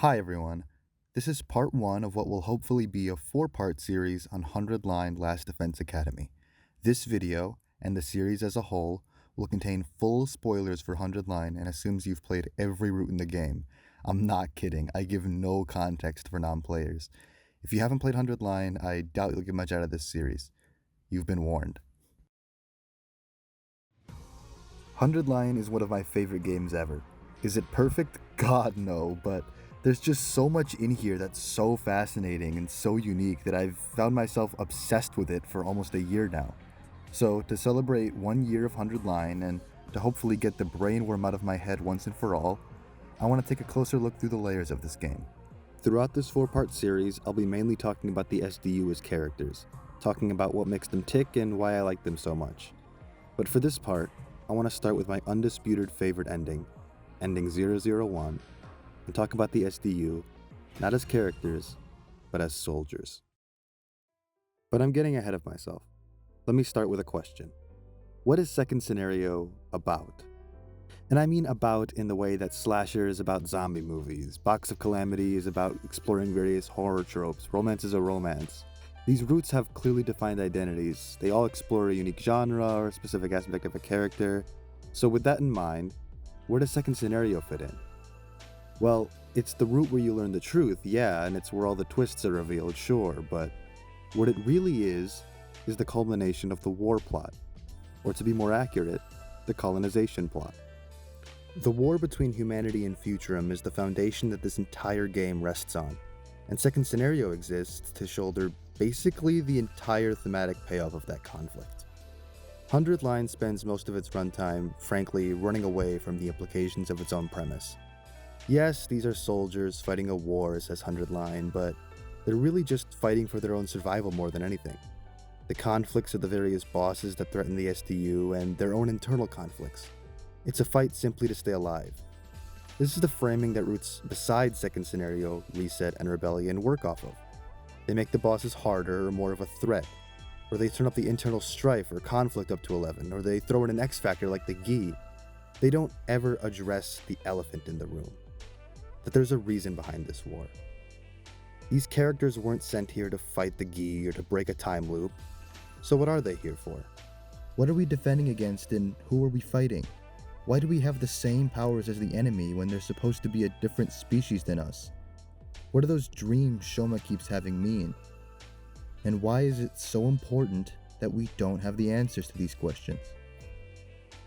Hi everyone. This is part one of what will hopefully be a four-part series on 100 Line Last Defense Academy. This video, and the series as a whole, will contain full spoilers for 100 Line and assumes you've played every route in the game. I'm not kidding, I give no context for non-players. If you haven't played 100 Line, I doubt you'll get much out of this series. You've been warned. 100 Line is one of my favorite games ever. Is it perfect? God, no, but there's just so much in here that's so fascinating and so unique that I've found myself obsessed with it for almost a year now. So, to celebrate 1 year of 100 Line and to hopefully get the brainworm out of my head once and for all, I want to take a closer look through the layers of this game. Throughout this four-part series, I'll be mainly talking about the SDU as characters, talking about what makes them tick and why I like them so much. But for this part, I want to start with my undisputed favorite ending, Ending 001, and talk about the SDU, not as characters, but as soldiers. But I'm getting ahead of myself. Let me start with a question. What is Second Scenario about? And I mean about in the way that Slasher is about zombie movies, Box of Calamity is about exploring various horror tropes, Romance is a romance. These routes have clearly defined identities. They all explore a unique genre or a specific aspect of a character. So with that in mind, where does Second Scenario fit in? Well, it's the route where you learn the truth, yeah, and it's where all the twists are revealed, sure, but what it really is the culmination of the war plot. Or to be more accurate, the colonization plot. The war between humanity and Futurum is the foundation that this entire game rests on, and Second Scenario exists to shoulder basically the entire thematic payoff of that conflict. 100 Line spends most of its runtime, frankly, running away from the implications of its own premise. Yes, these are soldiers fighting a war, says 100 Line, but they're really just fighting for their own survival more than anything. The conflicts of the various bosses that threaten the SDU and their own internal conflicts. It's a fight simply to stay alive. This is the framing that roots besides Second Scenario, Reset, and Rebellion work off of. They make the bosses harder or more of a threat, or they turn up the internal strife or conflict up to 11, or they throw in an X factor like the Gi. They don't ever address the elephant in the room, that there's a reason behind this war. These characters weren't sent here to fight the Gi or to break a time loop, so what are they here for? What are we defending against and who are we fighting? Why do we have the same powers as the enemy when they're supposed to be a different species than us? What do those dreams Shoma keeps having mean? And why is it so important that we don't have the answers to these questions?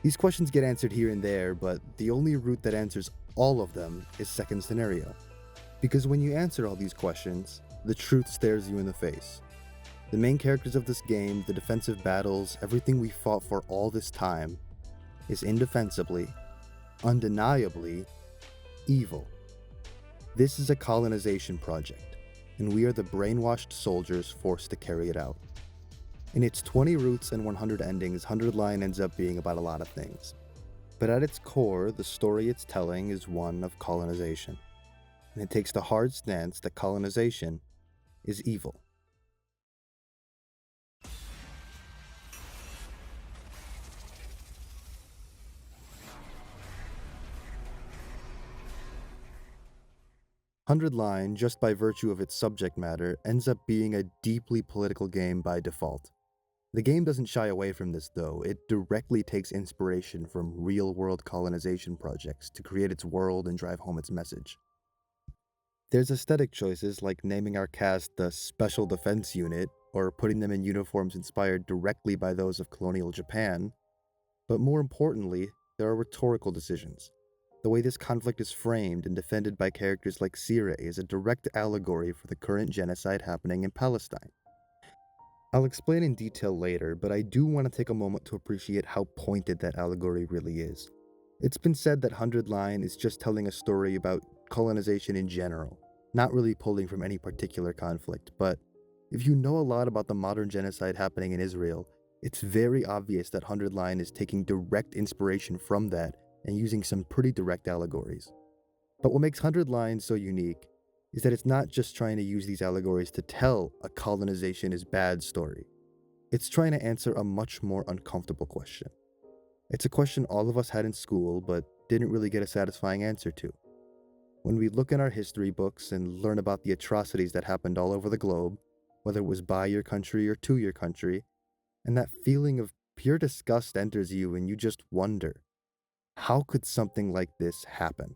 These questions get answered here and there, but the only route that answers all of them is Second Scenario. Because when you answer all these questions, the truth stares you in the face. The main characters of this game, the defensive battles, everything we fought for all this time, is indefensibly, undeniably, evil. This is a colonization project, and we are the brainwashed soldiers forced to carry it out. In its 20 routes and 100 endings, 100 Line ends up being about a lot of things. But at its core, the story it's telling is one of colonization. And it takes the hard stance that colonization is evil. Hundred Line, just by virtue of its subject matter, ends up being a deeply political game by default. The game doesn't shy away from this though, it directly takes inspiration from real-world colonization projects to create its world and drive home its message. There's aesthetic choices like naming our cast the Special Defense Unit, or putting them in uniforms inspired directly by those of colonial Japan, but more importantly, there are rhetorical decisions. The way this conflict is framed and defended by characters like Sire is a direct allegory for the current genocide happening in Palestine. I'll explain in detail later, but I do want to take a moment to appreciate how pointed that allegory really is. It's been said that 100 Line is just telling a story about colonization in general, not really pulling from any particular conflict, but if you know a lot about the modern genocide happening in Israel, it's very obvious that 100 Line is taking direct inspiration from that and using some pretty direct allegories. But what makes 100 Line so unique is that it's not just trying to use these allegories to tell a colonization is bad story. It's trying to answer a much more uncomfortable question. It's a question all of us had in school but didn't really get a satisfying answer to. When we look in our history books and learn about the atrocities that happened all over the globe, whether it was by your country or to your country, and that feeling of pure disgust enters you and you just wonder, how could something like this happen?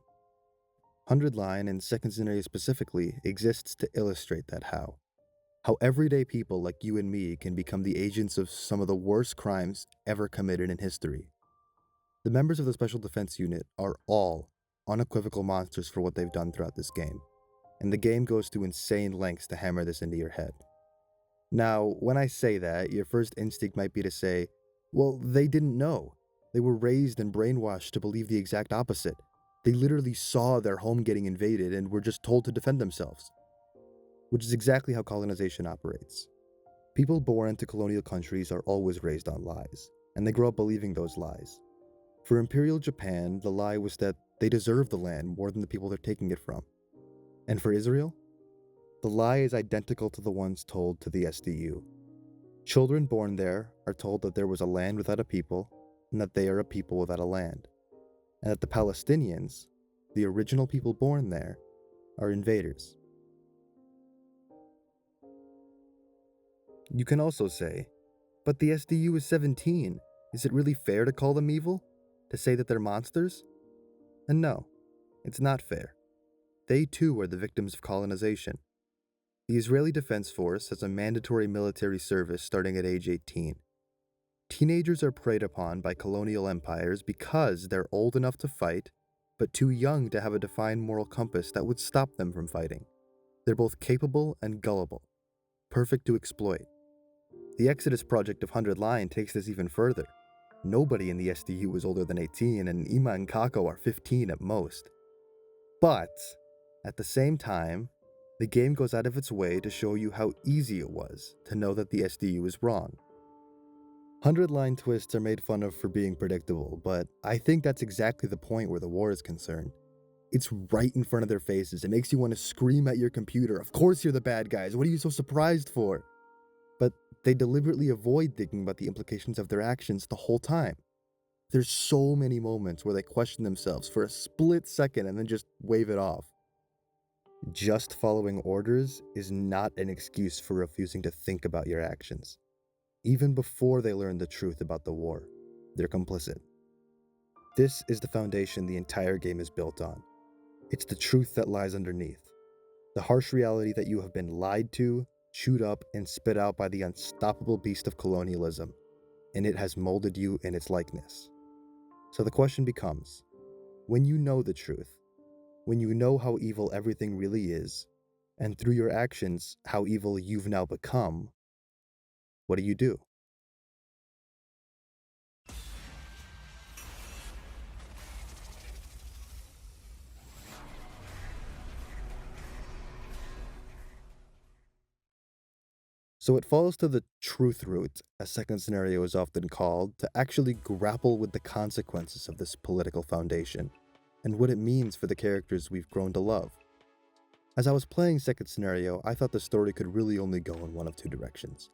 100 Line, and Second Scenario specifically, exists to illustrate that how. How everyday people like you and me can become the agents of some of the worst crimes ever committed in history. The members of the Special Defense Unit are all unequivocal monsters for what they've done throughout this game, and the game goes to insane lengths to hammer this into your head. Now, when I say that, your first instinct might be to say, well, they didn't know. They were raised and brainwashed to believe the exact opposite. They literally saw their home getting invaded and were just told to defend themselves. Which is exactly how colonization operates. People born into colonial countries are always raised on lies, and they grow up believing those lies. For Imperial Japan, the lie was that they deserve the land more than the people they're taking it from. And for Israel, the lie is identical to the ones told to the SDU. Children born there are told that there was a land without a people, and that they are a people without a land. And that the Palestinians, the original people born there, are invaders. You can also say, but the SDU is 17. Is it really fair to call them evil? To say that they're monsters? And no, it's not fair. They too are the victims of colonization. The Israeli Defense Force has a mandatory military service starting at age 18. Teenagers are preyed upon by colonial empires because they're old enough to fight, but too young to have a defined moral compass that would stop them from fighting. They're both capable and gullible, perfect to exploit. The Exodus project of 100 Line takes this even further. Nobody in the SDU is older than 18, and Ima and Kako are 15 at most. But, at the same time, the game goes out of its way to show you how easy it was to know that the SDU is wrong. 100 Line twists are made fun of for being predictable, but I think that's exactly the point where the war is concerned. It's right in front of their faces. It makes you want to scream at your computer, of course you're the bad guys, what are you so surprised for? But they deliberately avoid thinking about the implications of their actions the whole time. There's so many moments where they question themselves for a split second and then just wave it off. Just following orders is not an excuse for refusing to think about your actions. Even before they learn the truth about the war, they're complicit. This is the foundation the entire game is built on. It's the truth that lies underneath. The harsh reality that you have been lied to, chewed up, and spit out by the unstoppable beast of colonialism, and it has molded you in its likeness. So the question becomes, when you know the truth, when you know how evil everything really is, and through your actions, how evil you've now become, what do you do? So it falls to the truth route, as Second Scenario is often called, to actually grapple with the consequences of this political foundation, and what it means for the characters we've grown to love. As I was playing Second Scenario, I thought the story could really only go in one of two directions.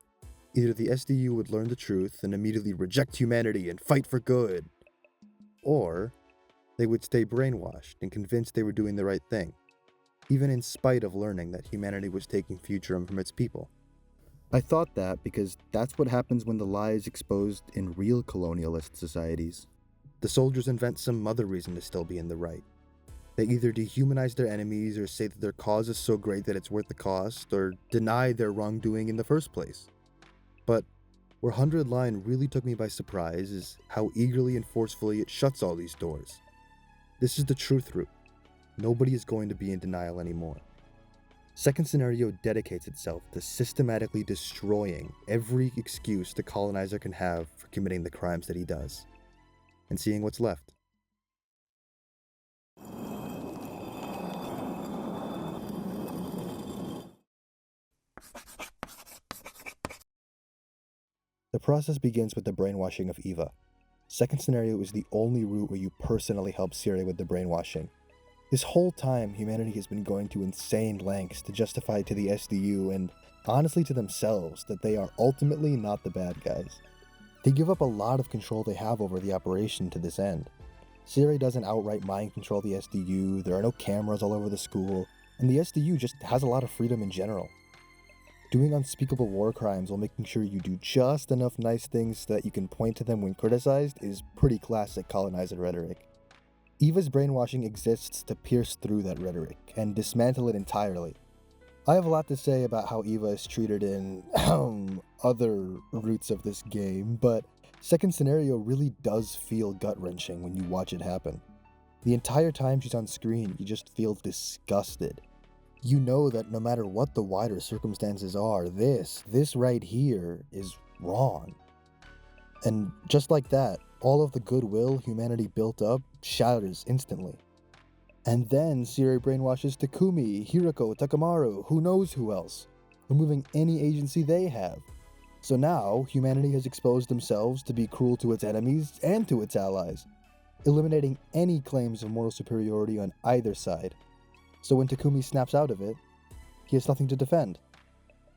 Either the SDU would learn the truth and immediately reject humanity and fight for good, or they would stay brainwashed and convinced they were doing the right thing, even in spite of learning that humanity was taking futurism from its people. I thought that because that's what happens when the lie is exposed in real colonialist societies. The soldiers invent some other reason to still be in the right. They either dehumanize their enemies or say that their cause is so great that it's worth the cost, or deny their wrongdoing in the first place. But where 100 Line really took me by surprise is how eagerly and forcefully it shuts all these doors. This is the truth route. Nobody is going to be in denial anymore. Second Scenario dedicates itself to systematically destroying every excuse the colonizer can have for committing the crimes that he does, and seeing what's left. The process begins with the brainwashing of Eva. Second Scenario is the only route where you personally help Syria with the brainwashing. This whole time, humanity has been going to insane lengths to justify to the SDU and honestly to themselves that they are ultimately not the bad guys. They give up a lot of control they have over the operation to this end. Siri doesn't outright mind control the SDU, there are no cameras all over the school, and the SDU just has a lot of freedom in general. Doing unspeakable war crimes while making sure you do just enough nice things so that you can point to them when criticized is pretty classic colonizer rhetoric. Eva's brainwashing exists to pierce through that rhetoric and dismantle it entirely. I have a lot to say about how Eva is treated in other routes of this game, but second scenario really does feel gut-wrenching when you watch it happen. The entire time she's on screen, you just feel disgusted. You know that no matter what the wider circumstances are, this right here is wrong. And just like that, all of the goodwill humanity built up shatters instantly. And then Siri brainwashes Takumi, Hiroko, Takamaru, who knows who else, removing any agency they have. So now, humanity has exposed themselves to be cruel to its enemies and to its allies, eliminating any claims of moral superiority on either side. So when Takumi snaps out of it, he has nothing to defend.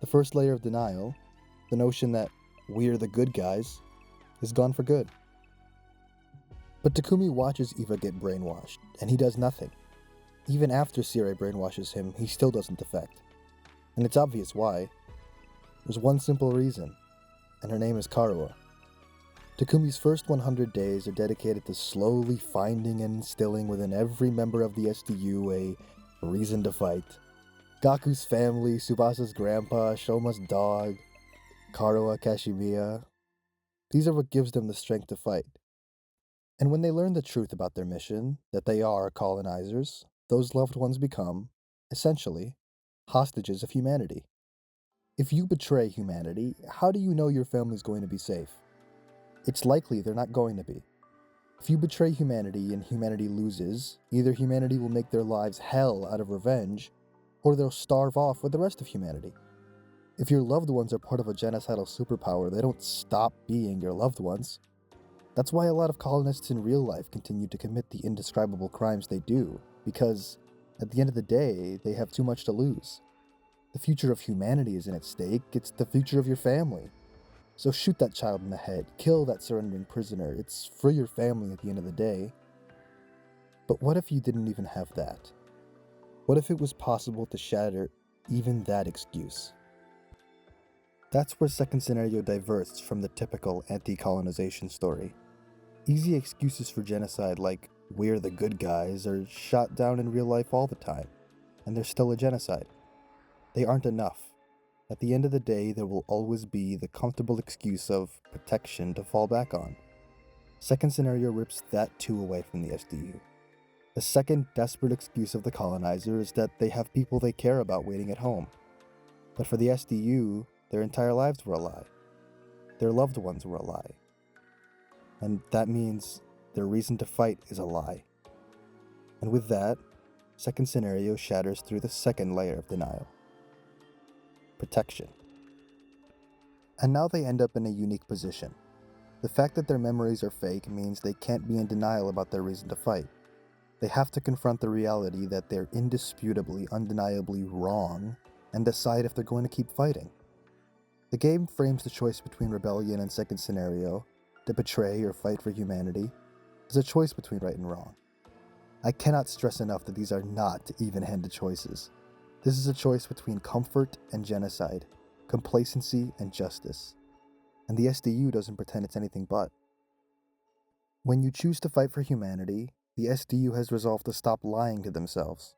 The first layer of denial, the notion that we're the good guys, is gone for good. But Takumi watches Eva get brainwashed, and he does nothing. Even after Siri brainwashes him, he still doesn't defect. And it's obvious why. There's one simple reason, and her name is Karuo. Takumi's first 100 days are dedicated to slowly finding and instilling within every member of the SDU a reason to fight. Gaku's family, Subasa's grandpa, Shoma's dog, Karuo, Kashimiya. These are what gives them the strength to fight. And when they learn the truth about their mission, that they are colonizers, those loved ones become, essentially, hostages of humanity. If you betray humanity, how do you know your family's going to be safe? It's likely they're not going to be. If you betray humanity and humanity loses, either humanity will make their lives hell out of revenge, or they'll starve off with the rest of humanity. If your loved ones are part of a genocidal superpower, they don't stop being your loved ones. That's why a lot of colonists in real life continue to commit the indescribable crimes they do, because, at the end of the day, they have too much to lose. The future of humanity isn't at stake, it's the future of your family. So shoot that child in the head, kill that surrendering prisoner, it's for your family at the end of the day. But what if you didn't even have that? What if it was possible to shatter even that excuse? That's where second scenario diverts from the typical anti-colonization story. Easy excuses for genocide like, we're the good guys, are shot down in real life all the time, and there's still a genocide. They aren't enough. At the end of the day, there will always be the comfortable excuse of protection to fall back on. Second scenario rips that too away from the SDU. The second desperate excuse of the colonizer is that they have people they care about waiting at home. But for the SDU, their entire lives were a lie. Their loved ones were a lie. And that means their reason to fight is a lie. And with that, second scenario shatters through the second layer of denial. Protection. And now they end up in a unique position. The fact that their memories are fake means they can't be in denial about their reason to fight. They have to confront the reality that they're indisputably, undeniably wrong and decide if they're going to keep fighting. The game frames the choice between rebellion and second scenario, to betray or fight for humanity, as a choice between right and wrong. I cannot stress enough that these are not even-handed choices. This is a choice between comfort and genocide, complacency and justice. And the SDU doesn't pretend it's anything but. When you choose to fight for humanity, the SDU has resolved to stop lying to themselves.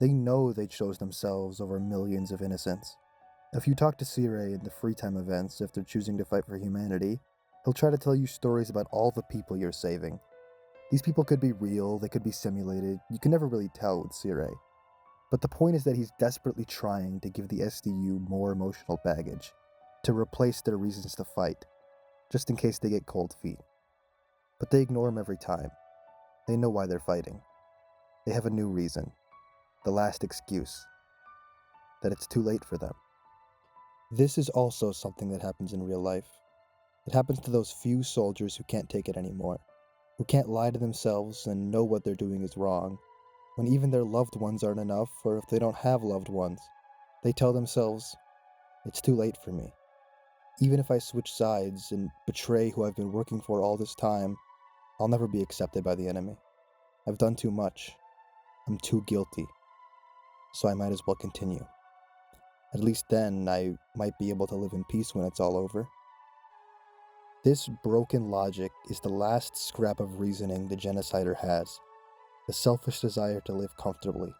They know they chose themselves over millions of innocents. If you talk to Sire in the free time events after choosing to fight for humanity, he'll try to tell you stories about all the people you're saving. These people could be real, they could be simulated, you can never really tell with Sire. But the point is that he's desperately trying to give the SDU more emotional baggage, to replace their reasons to fight, just in case they get cold feet. But they ignore him every time. They know why they're fighting. They have a new reason, the last excuse, that it's too late for them. This is also something that happens in real life. It happens to those few soldiers who can't take it anymore, who can't lie to themselves and know what they're doing is wrong, when even their loved ones aren't enough, or if they don't have loved ones. They tell themselves, it's too late for me. Even if I switch sides and betray who I've been working for all this time, I'll never be accepted by the enemy. I've done too much. I'm too guilty. So I might as well continue. At least then I might be able to live in peace when it's all over. This broken logic is the last scrap of reasoning the genocider has. The selfish desire to live comfortably,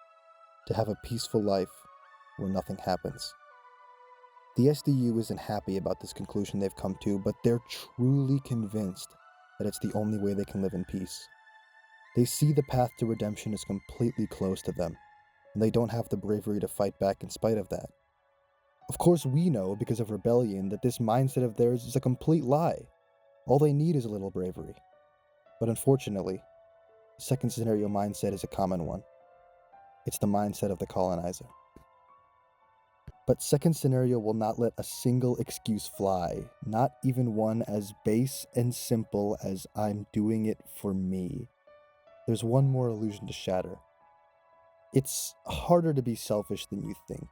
to have a peaceful life where nothing happens. The SDU isn't happy about this conclusion they've come to, but they're truly convinced that it's the only way they can live in peace. They see the path to redemption is completely closed to them, and they don't have the bravery to fight back in spite of that. Of course, we know, because of rebellion, that this mindset of theirs is a complete lie. All they need is a little bravery. But unfortunately, the second scenario mindset is a common one. It's the mindset of the colonizer. But second scenario will not let a single excuse fly, not even one as base and simple as "I'm doing it for me." There's one more illusion to shatter. It's harder to be selfish than you think.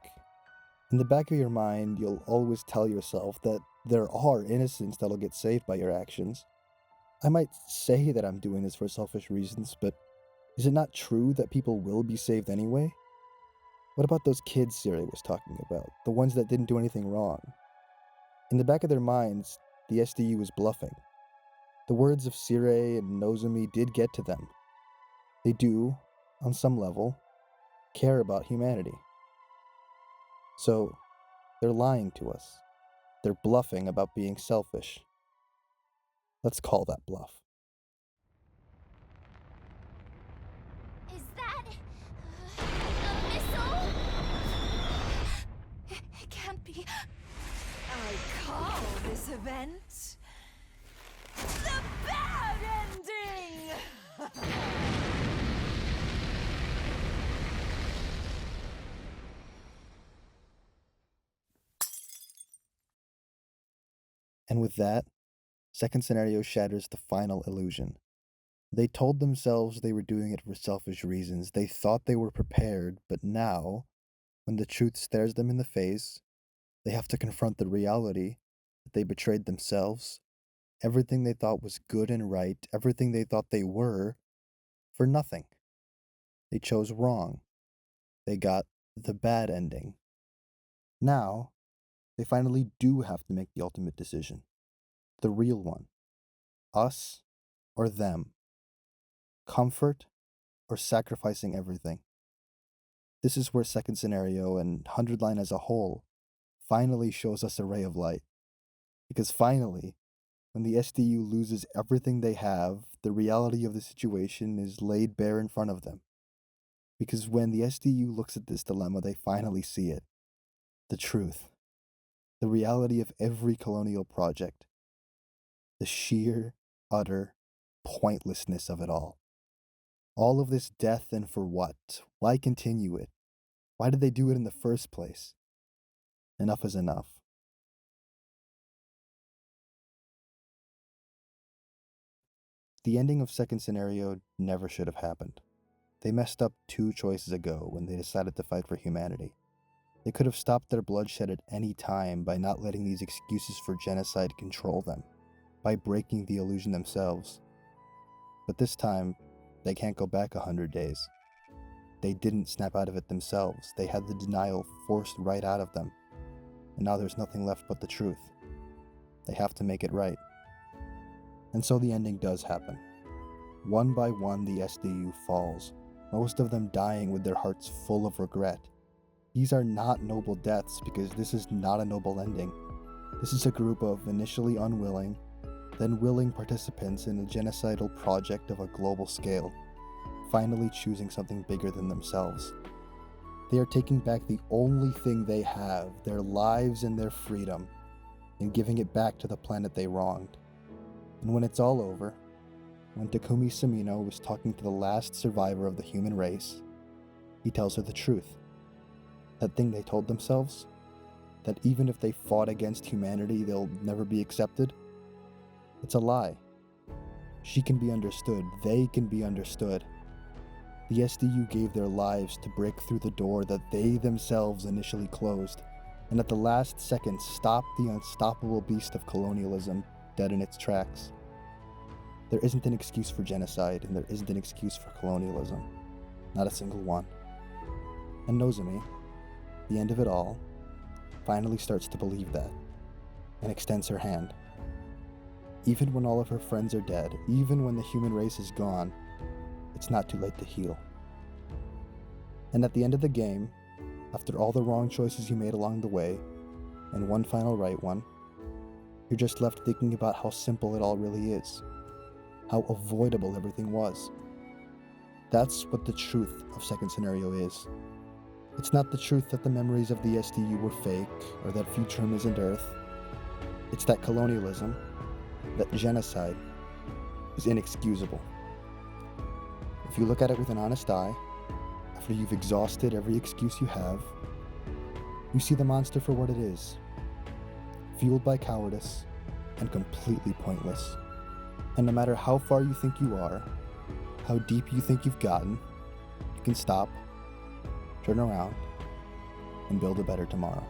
In the back of your mind, you'll always tell yourself that there are innocents that'll get saved by your actions. I might say that I'm doing this for selfish reasons, but is it not true that people will be saved anyway? What about those kids Siri was talking about, the ones that didn't do anything wrong? In the back of their minds, the SDU was bluffing. The words of Siri and Nozomi did get to them. They do, on some level, care about humanity. So, they're lying to us. They're bluffing about being selfish. Let's call that bluff. Is that a missile? It can't be. I call this event the bad ending! And with that, second scenario shatters the final illusion. They told themselves they were doing it for selfish reasons. They thought they were prepared, but now, when the truth stares them in the face, they have to confront the reality that they betrayed themselves, everything they thought was good and right, everything they thought they were, for nothing. They chose wrong. They got the bad ending. Now, they finally do have to make the ultimate decision. The real one. Us or them. Comfort or sacrificing everything. This is where second scenario and 100 line as a whole finally shows us a ray of light. Because finally, when the SDU loses everything they have, the reality of the situation is laid bare in front of them. Because when the SDU looks at this dilemma, they finally see it. The truth. The reality of every colonial project. The sheer, utter pointlessness of it all. All of this death, and for what? Why continue it? Why did they do it in the first place? Enough is enough. The ending of second scenario never should have happened. They messed up 2 choices ago when they decided to fight for humanity. They could have stopped their bloodshed at any time by not letting these excuses for genocide control them, by breaking the illusion themselves. But this time, they can't go back 100 days. They didn't snap out of it themselves. They had the denial forced right out of them. And now there's nothing left but the truth. They have to make it right. And so the ending does happen. One by one, the SDU falls, most of them dying with their hearts full of regret. These are not noble deaths because this is not a noble ending. This is a group of initially unwilling, then willing participants in a genocidal project of a global scale, finally choosing something bigger than themselves. They are taking back the only thing they have, their lives and their freedom, and giving it back to the planet they wronged. And when it's all over, when Takumi Samino was talking to the last survivor of the human race, he tells her the truth. That thing they told themselves, that even if they fought against humanity, they'll never be accepted, it's a lie. She can be understood. They can be understood. The SDU gave their lives to break through the door that they themselves initially closed, and at the last second stopped the unstoppable beast of colonialism dead in its tracks. There isn't an excuse for genocide, and there isn't an excuse for colonialism. Not a single one. And Nozomi, the end of it all, finally starts to believe that, and extends her hand. Even when all of her friends are dead, even when the human race is gone, it's not too late to heal. And at the end of the game, after all the wrong choices you made along the way, and one final right one, you're just left thinking about how simple it all really is, how avoidable everything was. That's what the truth of second scenario is. It's not the truth that the memories of the SDU were fake, or that Futurum isn't Earth. It's that colonialism, that genocide, is inexcusable. If you look at it with an honest eye, after you've exhausted every excuse you have, you see the monster for what it is, fueled by cowardice and completely pointless. And no matter how far you think you are, how deep you think you've gotten, you can stop, turn around, and build a better tomorrow.